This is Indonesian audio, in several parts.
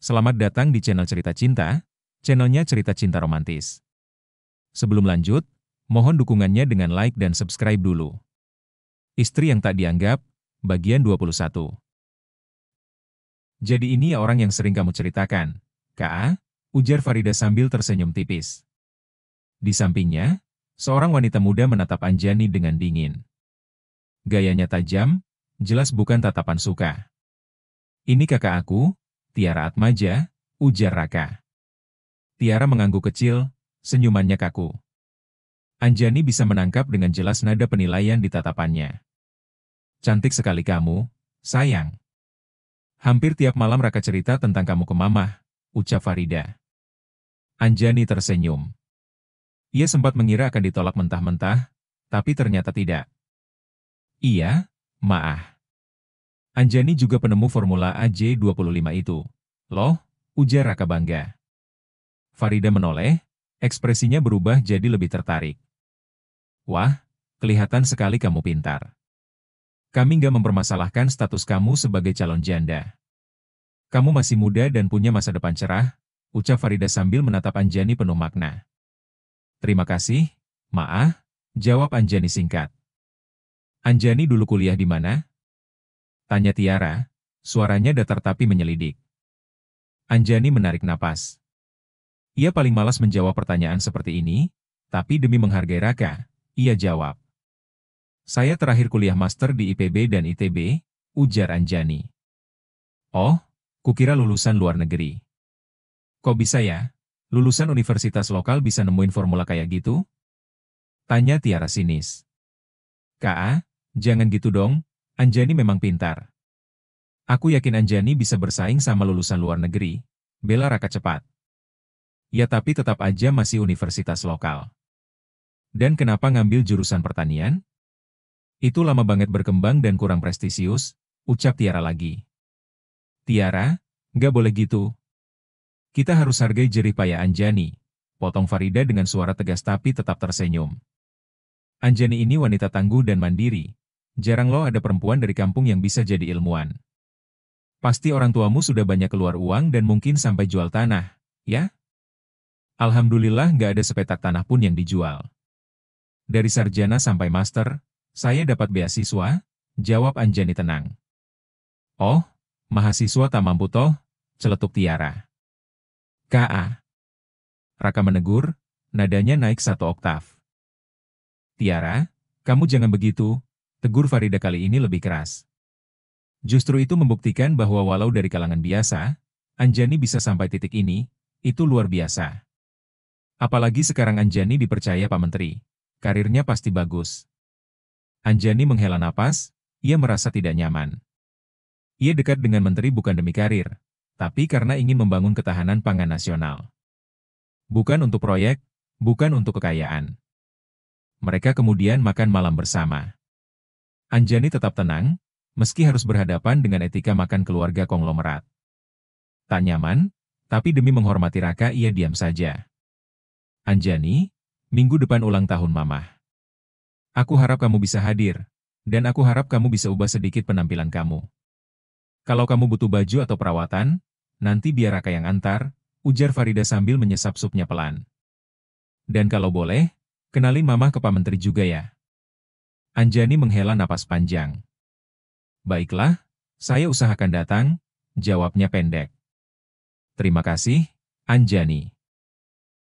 Selamat datang di channel Cerita Cinta, channelnya cerita cinta romantis. Sebelum lanjut, mohon dukungannya dengan like dan subscribe dulu. Istri yang tak dianggap, bagian 21. Jadi ini ya orang yang sering kamu ceritakan, Kak, ujar Farida sambil tersenyum tipis. Di sampingnya, seorang wanita muda menatap Anjani dengan dingin. Gayanya tajam, jelas bukan tatapan suka. Ini kakak aku, Tiara Atmaja, ujar Raka. Tiara mengangguk kecil, senyumannya kaku. Anjani bisa menangkap dengan jelas nada penilaian di tatapannya. Cantik sekali kamu, sayang. Hampir tiap malam Raka cerita tentang kamu ke mamah, ucap Farida. Anjani tersenyum. Ia sempat mengira akan ditolak mentah-mentah, tapi ternyata tidak. Iya, maah. Anjani juga penemu formula AJ25 itu. Loh, ujar Raka bangga. Farida menoleh, ekspresinya berubah jadi lebih tertarik. Wah, kelihatan sekali kamu pintar. Kami nggak mempermasalahkan status kamu sebagai calon janda. Kamu masih muda dan punya masa depan cerah, ucap Farida sambil menatap Anjani penuh makna. Terima kasih, maah, jawab Anjani singkat. Anjani dulu kuliah di mana? Tanya Tiara, suaranya datar tapi menyelidik. Anjani menarik napas. Ia paling malas menjawab pertanyaan seperti ini, tapi demi menghargai Raka, ia jawab. Saya terakhir kuliah master di IPB dan ITB, ujar Anjani. Oh, kukira lulusan luar negeri. Kok bisa ya? Lulusan universitas lokal bisa nemuin formula kayak gitu? Tanya Tiara sinis. Kak, jangan gitu dong, Anjani memang pintar. Aku yakin Anjani bisa bersaing sama lulusan luar negeri, bela Raka cepat. Ya tapi tetap aja masih universitas lokal. Dan kenapa ngambil jurusan pertanian? Itu lama banget berkembang dan kurang prestisius, ucap Tiara lagi. Tiara, nggak boleh gitu. Kita harus hargai jerih payah Anjani, potong Farida dengan suara tegas tapi tetap tersenyum. Anjani ini wanita tangguh dan mandiri. Jarang loh ada perempuan dari kampung yang bisa jadi ilmuwan. Pasti orang tuamu sudah banyak keluar uang dan mungkin sampai jual tanah, ya? Alhamdulillah nggak ada sepetak tanah pun yang dijual. Dari sarjana sampai master, saya dapat beasiswa, jawab Anjani tenang. Oh, mahasiswa tak mampu toh, celetuk Tiara. K.A. Raka menegur, nadanya naik 1 oktav. Tiara, kamu jangan begitu, tegur Farida kali ini lebih keras. Justru itu membuktikan bahwa walau dari kalangan biasa, Anjani bisa sampai titik ini, itu luar biasa. Apalagi sekarang Anjani dipercaya Pak Menteri, karirnya pasti bagus. Anjani menghela napas, ia merasa tidak nyaman. Ia dekat dengan Menteri bukan demi karir, tapi karena ingin membangun ketahanan pangan nasional. Bukan untuk proyek, bukan untuk kekayaan. Mereka kemudian makan malam bersama. Anjani tetap tenang, meski harus berhadapan dengan etika makan keluarga konglomerat. Tak nyaman, tapi demi menghormati Raka ia diam saja. Anjani, minggu depan ulang tahun Mamah. Aku harap kamu bisa hadir, dan aku harap kamu bisa ubah sedikit penampilan kamu. Kalau kamu butuh baju atau perawatan, nanti biar Raka yang antar, ujar Farida sambil menyesap supnya pelan. Dan kalau boleh, kenalin Mamah ke Pak Menteri juga ya. Anjani menghela napas panjang. Baiklah, saya usahakan datang, jawabnya pendek. Terima kasih, Anjani.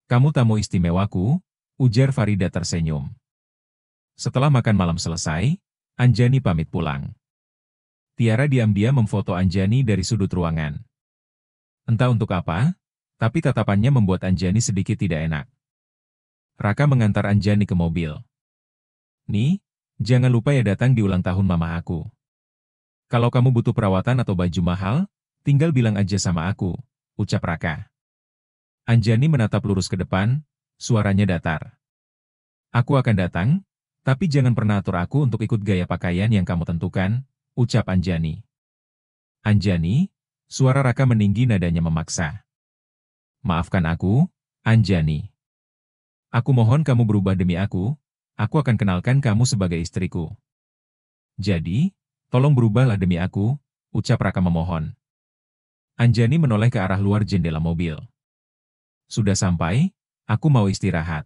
Kamu tamu istimewaku, ujar Farida tersenyum. Setelah makan malam selesai, Anjani pamit pulang. Tiara diam-diam memfoto Anjani dari sudut ruangan. Entah untuk apa, tapi tatapannya membuat Anjani sedikit tidak enak. Raka mengantar Anjani ke mobil. Nih, jangan lupa ya datang di ulang tahun mama aku. Kalau kamu butuh perawatan atau baju mahal, tinggal bilang aja sama aku, ucap Raka. Anjani menatap lurus ke depan, suaranya datar. Aku akan datang, tapi jangan pernah atur aku untuk ikut gaya pakaian yang kamu tentukan, ucap Anjani. Anjani, suara Raka meninggi nadanya memaksa. Maafkan aku, Anjani. Aku mohon kamu berubah demi aku akan kenalkan kamu sebagai istriku. Jadi, tolong berubahlah demi aku, ucap Raka memohon. Anjani menoleh ke arah luar jendela mobil. Sudah sampai, aku mau istirahat.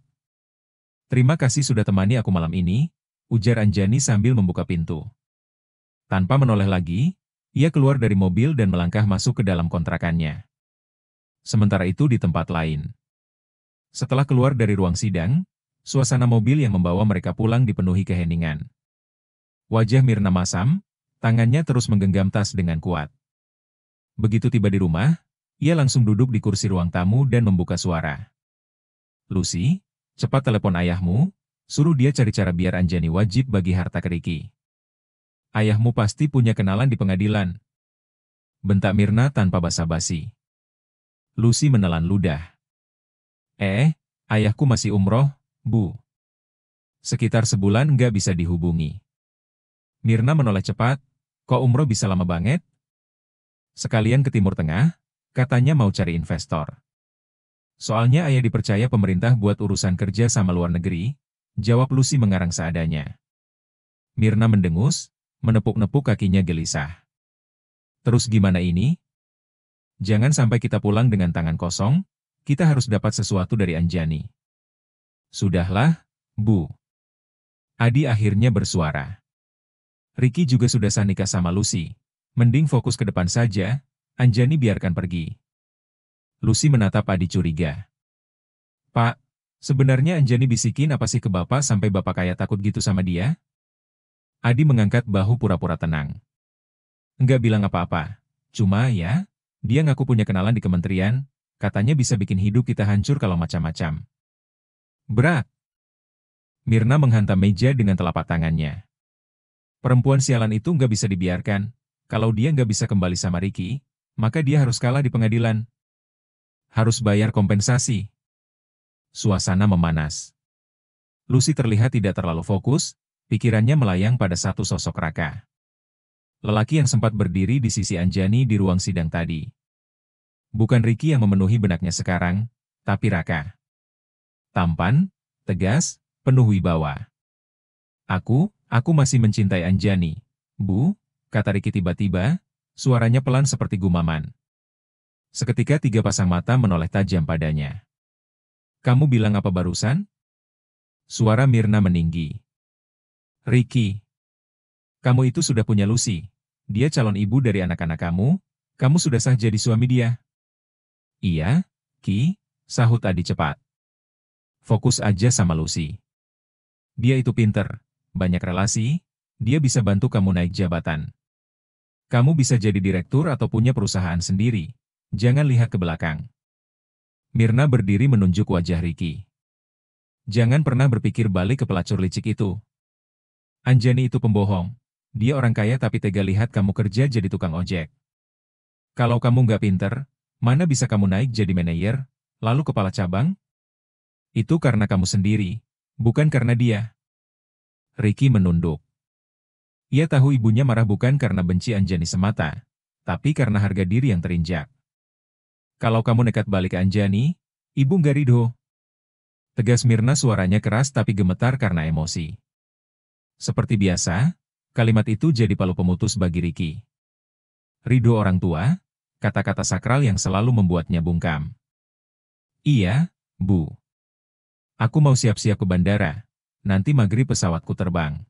Terima kasih sudah temani aku malam ini, ujar Anjani sambil membuka pintu. Tanpa menoleh lagi, ia keluar dari mobil dan melangkah masuk ke dalam kontrakannya. Sementara itu di tempat lain. Setelah keluar dari ruang sidang, suasana mobil yang membawa mereka pulang dipenuhi keheningan. Wajah Mirna masam, tangannya terus menggenggam tas dengan kuat. Begitu tiba di rumah, ia langsung duduk di kursi ruang tamu dan membuka suara. Lucy, cepat telepon ayahmu, suruh dia cari cara biar Anjani wajib bagi harta ke Ricky. Ayahmu pasti punya kenalan di pengadilan. Bentak Mirna tanpa basa-basi. Lucy menelan ludah. Ayahku masih umroh, Bu. Sekitar sebulan nggak bisa dihubungi. Mirna menoleh cepat, kok umroh bisa lama banget? Sekalian ke Timur Tengah, katanya mau cari investor. Soalnya ayah dipercaya pemerintah buat urusan kerja sama luar negeri, jawab Lucy mengarang seadanya. Mirna mendengus, menepuk-nepuk kakinya gelisah. Terus gimana ini? Jangan sampai kita pulang dengan tangan kosong, kita harus dapat sesuatu dari Anjani. Sudahlah, Bu. Adi akhirnya bersuara. Ricky juga sudah sah nikah sama Lucy. Mending fokus ke depan saja, Anjani biarkan pergi. Lucy menatap Adi curiga. Pak, sebenarnya Anjani bisikin apa sih ke Bapak sampai Bapak kayak takut gitu sama dia? Adi mengangkat bahu pura-pura tenang. Enggak bilang apa-apa, cuma ya, dia ngaku punya kenalan di kementerian, katanya bisa bikin hidup kita hancur kalau macam-macam. Berat. Mirna menghantam meja dengan telapak tangannya. Perempuan sialan itu nggak bisa dibiarkan. Kalau dia nggak bisa kembali sama Ricky, maka dia harus kalah di pengadilan. Harus bayar kompensasi. Suasana memanas. Lucy terlihat tidak terlalu fokus, pikirannya melayang pada satu sosok Raka. Lelaki yang sempat berdiri di sisi Anjani di ruang sidang tadi. Bukan Ricky yang memenuhi benaknya sekarang, tapi Raka. Tampan, tegas, penuh wibawa. Aku masih mencintai Anjani, Bu, kata Ricky tiba-tiba, suaranya pelan seperti gumaman. Seketika tiga pasang mata menoleh tajam padanya. Kamu bilang apa barusan? Suara Mirna meninggi. Ricky, kamu itu sudah punya Lucy. Dia calon ibu dari anak-anak kamu sudah sah jadi suami dia. Iya, Ki, sahut Adi cepat. Fokus aja sama Lucy. Dia itu pinter, banyak relasi, dia bisa bantu kamu naik jabatan. Kamu bisa jadi direktur atau punya perusahaan sendiri, jangan lihat ke belakang. Mirna berdiri menunjuk wajah Ricky. Jangan pernah berpikir balik ke pelacur licik itu. Anjani itu pembohong. Dia orang kaya tapi tega lihat kamu kerja jadi tukang ojek. Kalau kamu nggak pinter, mana bisa kamu naik jadi manajer, lalu kepala cabang? Itu karena kamu sendiri, bukan karena dia. Ricky menunduk. Ia tahu ibunya marah bukan karena benci Anjani semata, tapi karena harga diri yang terinjak. Kalau kamu nekat balik ke Anjani, ibu nggak ridho. Tegas Mirna, suaranya keras tapi gemetar karena emosi. Seperti biasa, kalimat itu jadi palu pemutus bagi Ricky. Ridho orang tua, kata-kata sakral yang selalu membuatnya bungkam. Iya, Bu. Aku mau siap-siap ke bandara, nanti maghrib pesawatku terbang.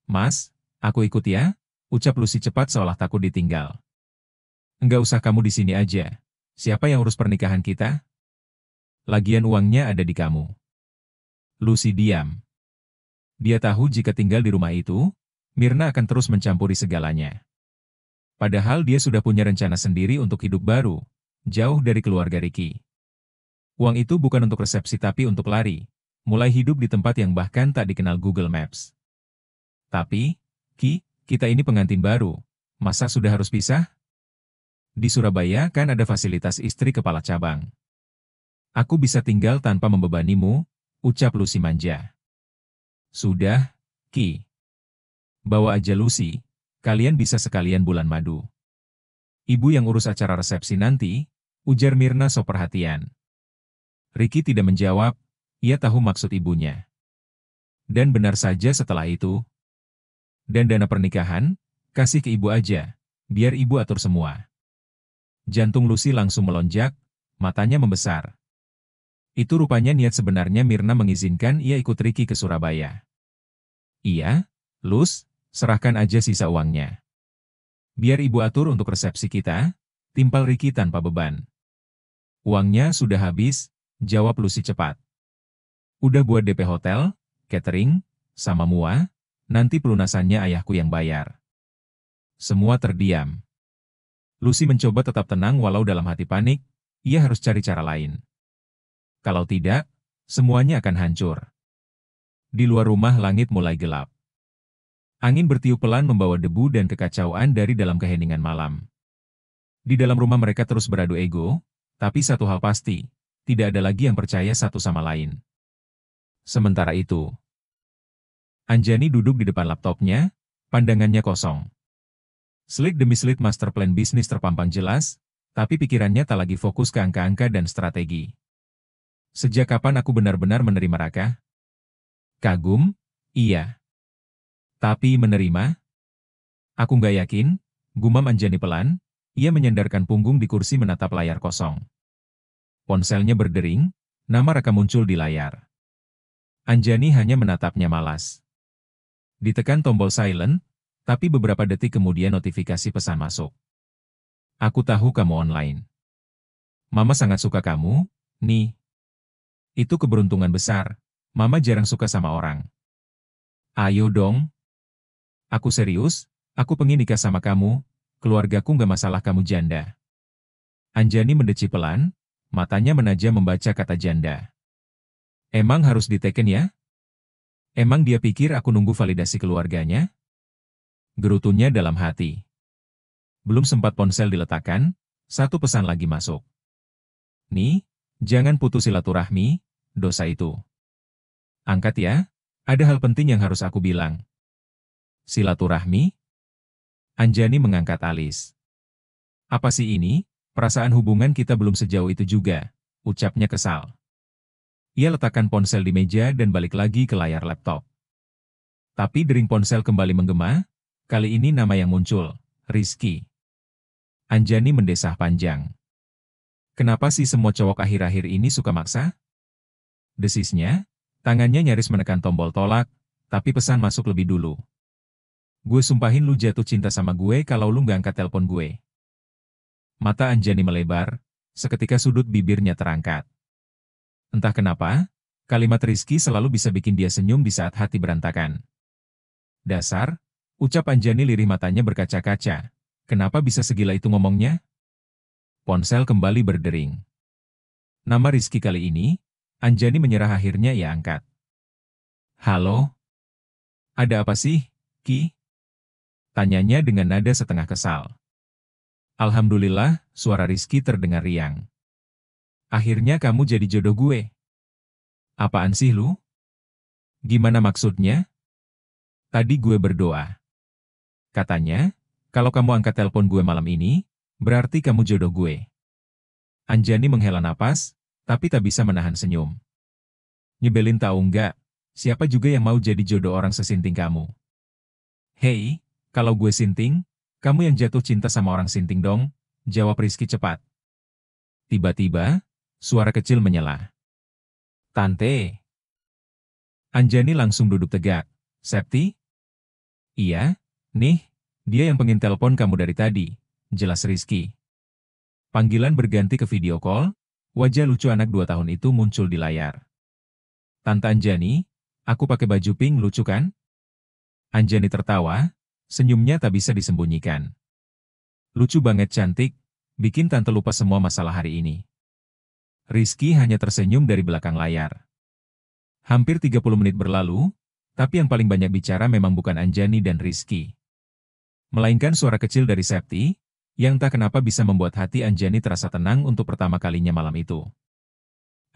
Mas, aku ikut ya, ucap Lucy cepat seolah takut ditinggal. Enggak usah, kamu di sini aja. Siapa yang urus pernikahan kita? Lagian uangnya ada di kamu. Lucy diam. Dia tahu jika tinggal di rumah itu, Mirna akan terus mencampuri segalanya. Padahal dia sudah punya rencana sendiri untuk hidup baru, jauh dari keluarga Ricky. Uang itu bukan untuk resepsi tapi untuk lari, mulai hidup di tempat yang bahkan tak dikenal Google Maps. Tapi, Ki, kita ini pengantin baru, masa sudah harus pisah? Di Surabaya kan ada fasilitas istri kepala cabang. Aku bisa tinggal tanpa membebanimu, ucap Lucy manja. Sudah, Ki. Bawa aja Lucy, kalian bisa sekalian bulan madu. Ibu yang urus acara resepsi nanti, ujar Mirna sok perhatian. Ricky tidak menjawab, ia tahu maksud ibunya. Dan benar saja setelah itu. Dan dana pernikahan, kasih ke ibu aja, biar ibu atur semua. Jantung Lucy langsung melonjak, matanya membesar. Itu rupanya niat sebenarnya Mirna mengizinkan ia ikut Ricky ke Surabaya. Iya, Lus, serahkan aja sisa uangnya. Biar ibu atur untuk resepsi kita, timpal Ricky tanpa beban. Uangnya sudah habis, jawab Lucy cepat. Udah buat DP hotel, catering, sama mua, nanti pelunasannya ayahku yang bayar. Semua terdiam. Lucy mencoba tetap tenang walau dalam hati panik, ia harus cari cara lain. Kalau tidak, semuanya akan hancur. Di luar rumah langit mulai gelap. Angin bertiup pelan membawa debu dan kekacauan dari dalam keheningan malam. Di dalam rumah mereka terus beradu ego, tapi satu hal pasti, tidak ada lagi yang percaya satu sama lain. Sementara itu, Anjani duduk di depan laptopnya, pandangannya kosong. Slide demi slide master plan bisnis terpampang jelas, tapi pikirannya tak lagi fokus ke angka-angka dan strategi. Sejak kapan aku benar-benar menerima Raka? Kagum? Iya. Tapi menerima? Aku nggak yakin, gumam Anjani pelan, ia menyandarkan punggung di kursi menatap layar kosong. Ponselnya berdering, nama Raka muncul di layar. Anjani hanya menatapnya malas. Ditekan tombol silent, tapi beberapa detik kemudian notifikasi pesan masuk. Aku tahu kamu online. Mama sangat suka kamu, nih. Itu keberuntungan besar, Mama jarang suka sama orang. Ayo dong. Aku serius, aku pengen nikah sama kamu, keluargaku nggak masalah kamu janda. Anjani mendeci pelan, matanya menajam membaca kata janda. Emang harus diteken ya? Emang dia pikir aku nunggu validasi keluarganya? Gerutunya dalam hati. Belum sempat ponsel diletakkan, satu pesan lagi masuk. Nih, jangan putus silaturahmi, dosa itu. Angkat ya, ada hal penting yang harus aku bilang. Silaturahmi? Anjani mengangkat alis. Apa sih ini? Perasaan hubungan kita belum sejauh itu juga, ucapnya kesal. Ia letakkan ponsel di meja dan balik lagi ke layar laptop. Tapi dering ponsel kembali menggema, kali ini nama yang muncul, Rizky. Anjani mendesah panjang. Kenapa sih semua cowok akhir-akhir ini suka maksa? Desisnya, tangannya nyaris menekan tombol tolak, tapi pesan masuk lebih dulu. Gue sumpahin lu jatuh cinta sama gue kalau lu nggak angkat telepon gue. Mata Anjani melebar, seketika sudut bibirnya terangkat. Entah kenapa, kalimat Rizky selalu bisa bikin dia senyum di saat hati berantakan. Dasar, ucap Anjani lirih matanya berkaca-kaca. Kenapa bisa segila itu ngomongnya? Ponsel kembali berdering. Nama Rizky kali ini, Anjani menyerah akhirnya ia angkat. Halo? Ada apa sih, Ki? Tanyanya dengan nada setengah kesal. Alhamdulillah, suara Rizky terdengar riang. Akhirnya kamu jadi jodoh gue. Apaan sih lu? Gimana maksudnya? Tadi gue berdoa. Katanya, kalau kamu angkat telepon gue malam ini, berarti kamu jodoh gue. Anjani menghela napas, tapi tak bisa menahan senyum. Nyebelin tahu nggak, siapa juga yang mau jadi jodoh orang sesinting kamu? Hei, kalau gue sinting, kamu yang jatuh cinta sama orang sinting dong, jawab Rizky cepat. Tiba-tiba, suara kecil menyela. Tante. Anjani langsung duduk tegak. Septi? Iya, nih, dia yang pengen telepon kamu dari tadi, jelas Rizky. Panggilan berganti ke video call, wajah lucu anak 2 tahun itu muncul di layar. Tante Anjani, aku pakai baju pink lucu kan? Anjani tertawa, senyumnya tak bisa disembunyikan. Lucu banget cantik, bikin tante lupa semua masalah hari ini. Rizky hanya tersenyum dari belakang layar. Hampir 30 menit berlalu, tapi yang paling banyak bicara memang bukan Anjani dan Rizky. Melainkan suara kecil dari Septi, yang tak kenapa bisa membuat hati Anjani terasa tenang untuk pertama kalinya malam itu.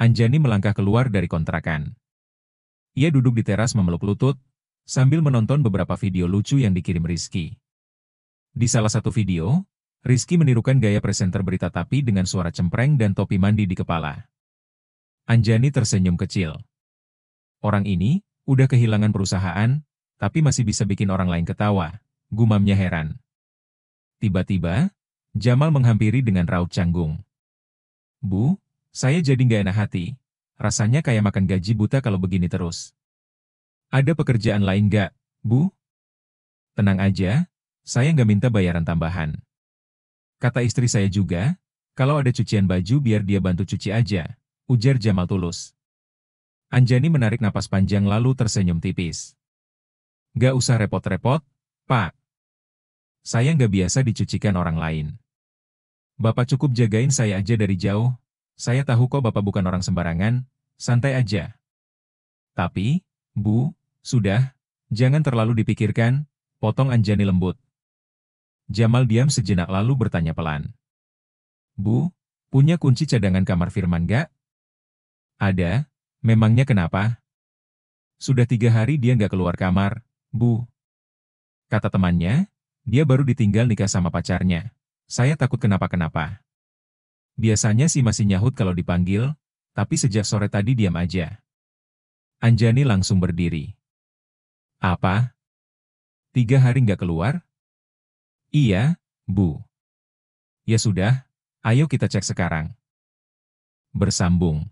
Anjani melangkah keluar dari kontrakan. Ia duduk di teras memeluk lutut, sambil menonton beberapa video lucu yang dikirim Rizky. Di salah satu video, Rizky menirukan gaya presenter berita tapi dengan suara cempreng dan topi mandi di kepala. Anjani tersenyum kecil. Orang ini, udah kehilangan perusahaan, tapi masih bisa bikin orang lain ketawa, gumamnya heran. Tiba-tiba, Jamal menghampiri dengan raut canggung. Bu, saya jadi nggak enak hati. Rasanya kayak makan gaji buta kalau begini terus. Ada pekerjaan lain nggak, Bu? Tenang aja, saya nggak minta bayaran tambahan. Kata istri saya juga, kalau ada cucian baju biar dia bantu cuci aja, ujar Jamal tulus. Anjani menarik napas panjang lalu tersenyum tipis. Nggak usah repot-repot, Pak. Saya nggak biasa dicucikan orang lain. Bapak cukup jagain saya aja dari jauh. Saya tahu kok Bapak bukan orang sembarangan, santai aja. Tapi, Bu, sudah, jangan terlalu dipikirkan, potong Anjani lembut. Jamal diam sejenak lalu bertanya pelan. Bu, punya kunci cadangan kamar Firman nggak? Ada, memangnya kenapa? Sudah 3 hari dia nggak keluar kamar, Bu. Kata temannya, dia baru ditinggal nikah sama pacarnya. Saya takut kenapa-kenapa. Biasanya sih masih nyahut kalau dipanggil, tapi sejak sore tadi diam aja. Anjani langsung berdiri. Apa? 3 hari nggak keluar? Iya, Bu. Ya sudah, ayo kita cek sekarang. Bersambung.